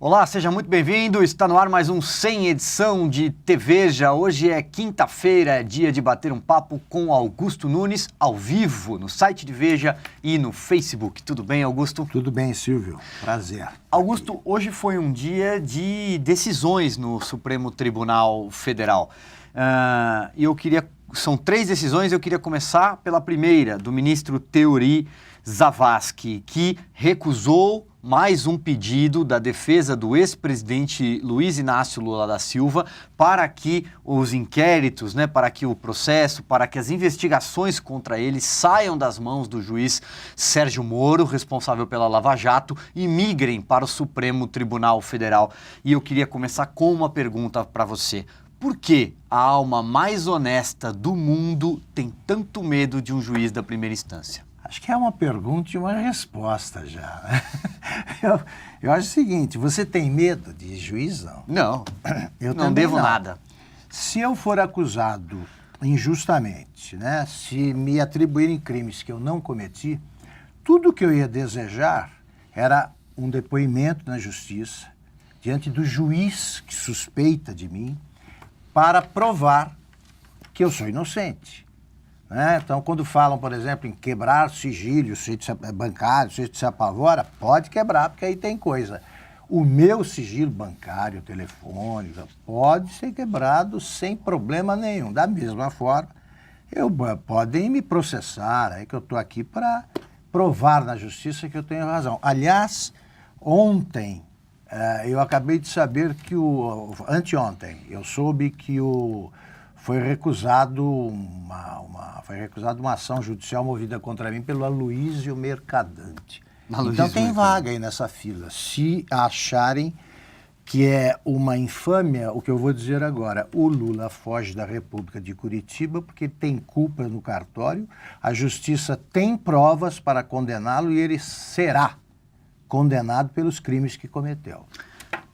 Olá, seja muito bem-vindo. Está no ar mais um Sem Edição de TVeja. Hoje é quinta-feira, é dia de bater um papo com Augusto Nunes, ao vivo, no site de Veja e no Facebook. Tudo bem, Augusto? Tudo bem, Silvio. Prazer. Augusto, hoje foi um dia de decisões no Supremo Tribunal Federal. São 3 decisões, eu queria começar pela primeira, do ministro Teori Zavascki, que recusou mais um pedido da defesa do ex-presidente Luiz Inácio Lula da Silva para que os inquéritos, para que o processo, para que as investigações contra ele saiam das mãos do juiz Sérgio Moro, responsável pela Lava Jato, e migrem para o Supremo Tribunal Federal. E eu queria começar com uma pergunta para você. Por que a alma mais honesta do mundo tem tanto medo de um juiz da primeira instância? Acho que é uma pergunta e uma resposta já. Eu acho o seguinte, você tem medo de juiz, não? Não, eu não devo não. nada. Se eu for acusado injustamente, se me atribuírem crimes que eu não cometi, tudo que eu ia desejar era um depoimento na justiça, diante do juiz que suspeita de mim, para provar que eu sou inocente. Então, quando falam, por exemplo, em quebrar sigilo, bancário, se se apavora, pode quebrar, porque aí tem coisa. O meu sigilo bancário, telefônico, pode ser quebrado sem problema nenhum. Da mesma forma, podem me processar, aí que eu estou aqui para provar na justiça que eu tenho razão. Aliás, ontem, eu acabei de saber que anteontem, eu soube que foi recusado uma ação judicial movida contra mim pelo Aloysio Mercadante. Então tem vaga aí nessa fila. Se acharem que é uma infâmia, o que eu vou dizer agora, o Lula foge da República de Curitiba porque tem culpa no cartório, a justiça tem provas para condená-lo e ele será condenado pelos crimes que cometeu.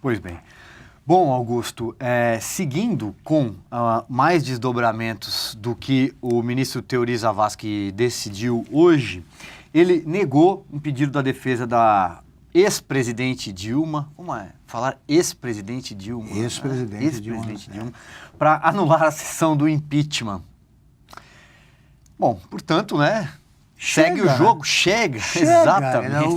Pois bem. Bom, Augusto, seguindo com mais desdobramentos do que o ministro Teori Zavascki decidiu hoje, ele negou um pedido da defesa da ex-presidente Dilma, falar ex-presidente Dilma? Ex-presidente Dilma, para anular a sessão do impeachment. Bom, portanto, segue o jogo, chega. Exatamente.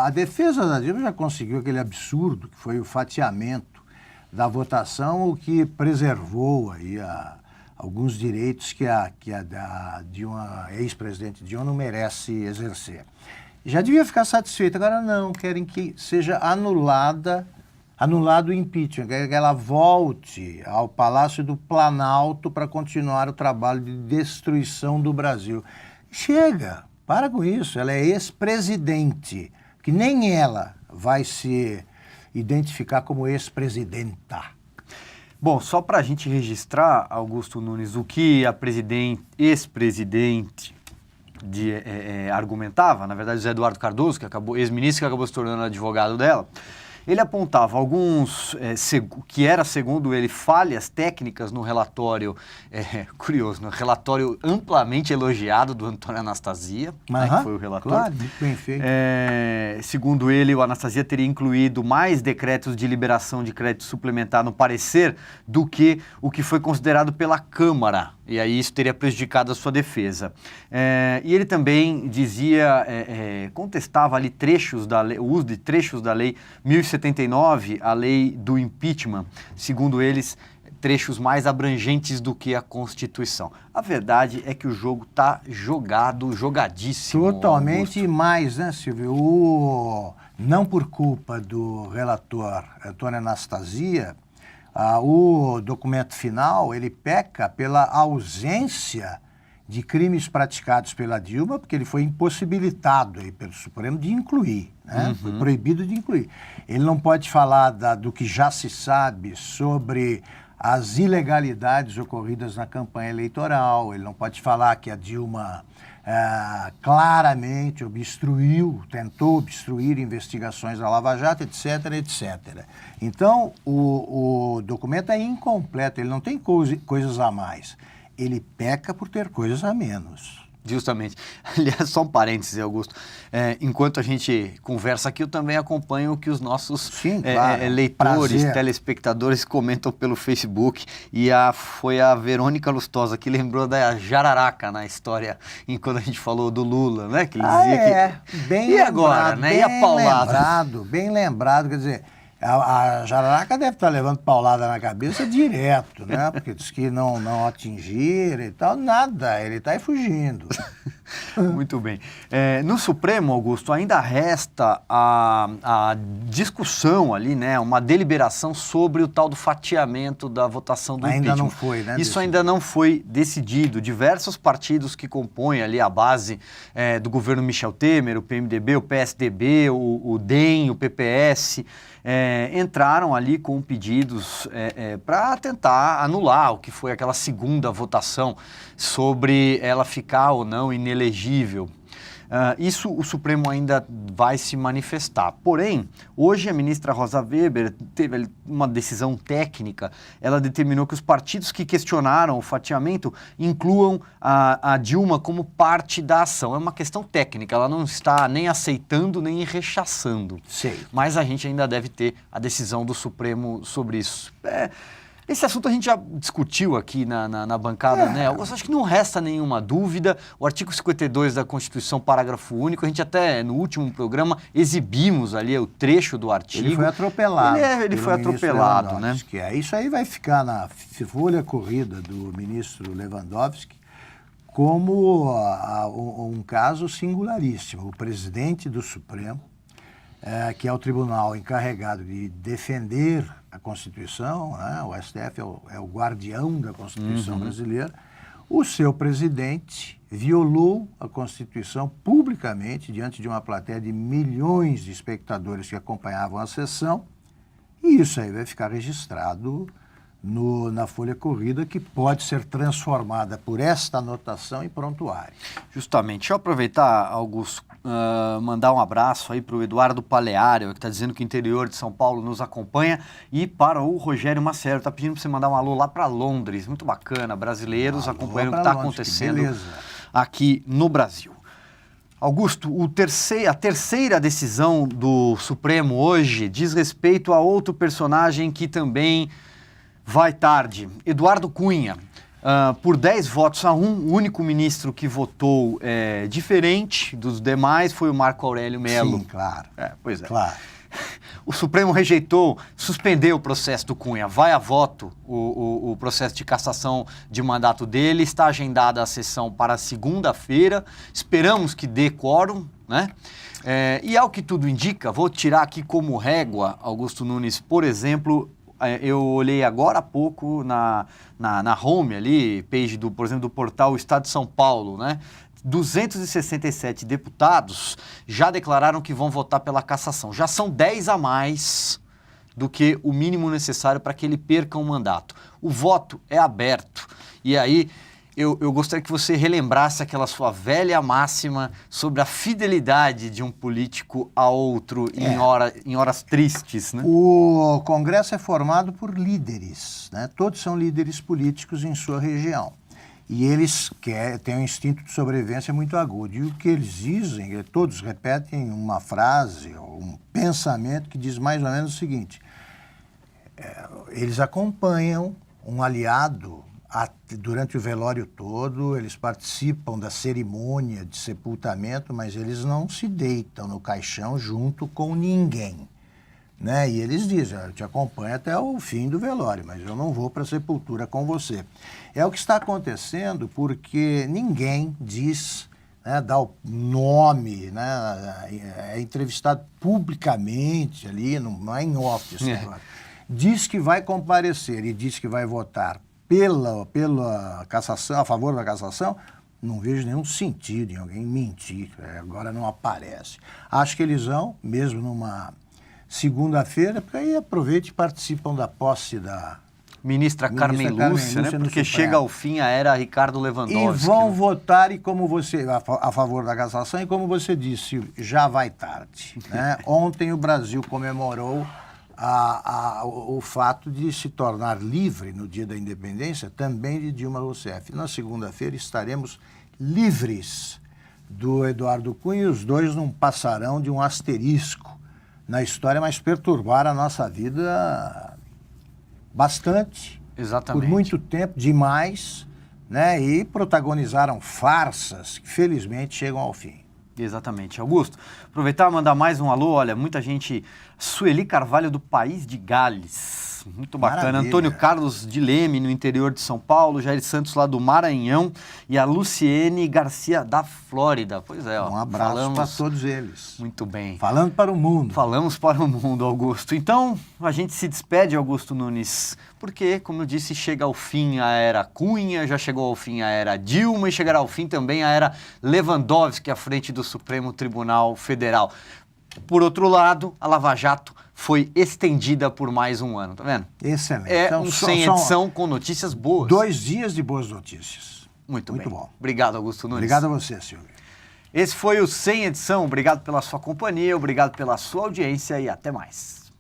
A defesa da Dilma já conseguiu aquele absurdo que foi o fatiamento da votação, o que preservou aí alguns direitos que a ex-presidente Dilma não merece exercer. Já devia ficar satisfeita, agora não, querem que seja anulado o impeachment, querem que ela volte ao Palácio do Planalto para continuar o trabalho de destruição do Brasil. Chega, para com isso, ela é ex-presidente, que nem ela vai se identificar como ex-presidenta. Bom, só para a gente registrar, Augusto Nunes, o que a ex-presidente argumentava, na verdade, José Eduardo Cardoso, ex-ministro que acabou se tornando advogado dela, ele apontava alguns, que era, segundo ele, falhas técnicas no relatório, curioso, no relatório amplamente elogiado do Antônio Anastasia, que foi o relator. Claro, muito bem feito. Segundo ele, o Anastasia teria incluído mais decretos de liberação de crédito suplementar no parecer do que o que foi considerado pela Câmara. E aí isso teria prejudicado a sua defesa. E ele também dizia, contestava ali o uso de trechos da Lei 1079, a lei do impeachment, segundo eles, trechos mais abrangentes do que a Constituição. A verdade é que o jogo está jogadíssimo. Totalmente, e mais, Silvio? Não por culpa do relator Antônio Anastasia, o documento final, ele peca pela ausência de crimes praticados pela Dilma, porque ele foi impossibilitado aí pelo Supremo de incluir, Foi proibido de incluir. Ele não pode falar do que já se sabe sobre as ilegalidades ocorridas na campanha eleitoral, ele não pode falar que a Dilma claramente tentou obstruir investigações da Lava Jato, etc, etc. Então, o documento é incompleto, ele não tem coisas a mais. Ele peca por ter coisas a menos. Justamente. Aliás, só um parêntese, Augusto. Enquanto a gente conversa aqui, eu também acompanho o que os nossos leitores, telespectadores comentam pelo Facebook. E foi a Verônica Lustosa que lembrou da jararaca na história, enquanto a gente falou do Lula, né? Que ele dizia que... Bem e lembrado, agora, né? E a paulada? Bem lembrado, quer dizer... A jararaca deve estar levando paulada na cabeça direto, né? Porque diz que não atingiram e tal, nada, ele está aí fugindo. Muito bem. No Supremo, Augusto, ainda resta a discussão ali, né? Uma deliberação sobre o tal do fatiamento da votação do impeachment. Ainda não foi, né? Isso ainda não foi decidido. Diversos partidos que compõem ali a base do governo Michel Temer, o PMDB, o PSDB, o DEM, o PPS... entraram ali com pedidos para tentar anular o que foi aquela segunda votação sobre ela ficar ou não inelegível. Isso o Supremo ainda vai se manifestar. Porém, hoje a ministra Rosa Weber teve uma decisão técnica. Ela determinou que os partidos que questionaram o fatiamento incluam a Dilma como parte da ação. É uma questão técnica, ela não está nem aceitando nem rechaçando. Sei. Mas a gente ainda deve ter a decisão do Supremo sobre isso. Esse assunto a gente já discutiu aqui na bancada, né? Eu acho que não resta nenhuma dúvida. O artigo 52 da Constituição, parágrafo único, a gente até no último programa exibimos ali o trecho do artigo. Ele foi atropelado. Ele foi atropelado, né? Isso aí vai ficar na folha corrida do ministro Lewandowski como um caso singularíssimo. O presidente do Supremo, que é o tribunal encarregado de defender a Constituição, né? O STF é o guardião da Constituição brasileira, o seu presidente violou a Constituição publicamente diante de uma plateia de milhões de espectadores que acompanhavam a sessão, e isso aí vai ficar registrado na folha corrida, que pode ser transformada por esta anotação em prontuário. Justamente. Deixa eu aproveitar, Augusto, mandar um abraço aí para o Eduardo Paleário, que está dizendo que o interior de São Paulo nos acompanha, e para o Rogério Macero, está pedindo para você mandar um alô lá para Londres. Muito bacana, brasileiros acompanhando o que está acontecendo aqui no Brasil. Augusto, a terceira decisão do Supremo hoje diz respeito a outro personagem que também vai tarde. Eduardo Cunha. Por 10 votos a 1, o único ministro que votou diferente dos demais foi o Marco Aurélio Mello. Sim, claro. Pois é. Claro. O Supremo suspendeu o processo do Cunha. Vai a voto o processo de cassação de mandato dele. Está agendada a sessão para segunda-feira. Esperamos que dê quórum, né? E ao que tudo indica, vou tirar aqui como régua, Augusto Nunes, por exemplo... Eu olhei agora há pouco na home ali, page por exemplo, do portal Estado de São Paulo, né? 267 deputados já declararam que vão votar pela cassação. Já são 10 a mais do que o mínimo necessário para que ele perca um mandato. O voto é aberto. E aí... Eu gostaria que você relembrasse aquela sua velha máxima sobre a fidelidade de um político a outro em horas tristes, né? O Congresso é formado por líderes, né? Todos são líderes políticos em sua região. E eles têm um instinto de sobrevivência muito agudo. E o que eles dizem, todos repetem uma frase, um pensamento que diz mais ou menos o seguinte: eles acompanham um aliado durante o velório todo, eles participam da cerimônia de sepultamento, mas eles não se deitam no caixão junto com ninguém, né? E eles dizem: eu te acompanho até o fim do velório, mas eu não vou para a sepultura com você. É o que está acontecendo porque ninguém diz, né, dá o nome, né, é entrevistado publicamente ali, não é em off esse negócio. Diz que vai comparecer e diz que vai votar pela cassação, a favor da cassação. Não vejo nenhum sentido em alguém mentir, agora não aparece. Acho que eles vão, mesmo numa segunda-feira, porque aí aproveitam e participam da posse da ministra Carmen Lúcia, né? Porque chega ao fim a era Ricardo Lewandowski. E vão votar, e como você, a favor da cassação, e como você disse, já vai tarde, né? Ontem o Brasil comemorou o fato de se tornar livre no dia da independência também de Dilma Rousseff. Na segunda-feira estaremos livres do Eduardo Cunha, e os dois não passarão de um asterisco na história, mas perturbaram a nossa vida bastante. Exatamente. Por muito tempo, demais, né? E protagonizaram farsas que felizmente chegam ao fim. Exatamente. Augusto, aproveitar e mandar mais um alô. Olha, muita gente. Sueli Carvalho, do País de Gales. Muito bacana. Maravilha. Antônio Carlos de Leme, no interior de São Paulo. Jair Santos, lá do Maranhão. E a Luciene Garcia, da Flórida. Pois é, ó. Um abraço para todos eles. Muito bem. Falando para o mundo. Falamos para o mundo, Augusto. Então, a gente se despede, Augusto Nunes, porque, como eu disse, chega ao fim a era Cunha, já chegou ao fim a era Dilma e chegará ao fim também a era Lewandowski à frente do Supremo Tribunal Federal. Por outro lado, a Lava Jato foi estendida por mais um ano, tá vendo? Excelente. É Então, um sem edição com notícias boas. 2 dias de boas notícias. Muito bem. bom. Obrigado, Augusto Nunes. Obrigado a você, Silvio. Esse foi o Sem Edição. Obrigado pela sua companhia, obrigado pela sua audiência e até mais.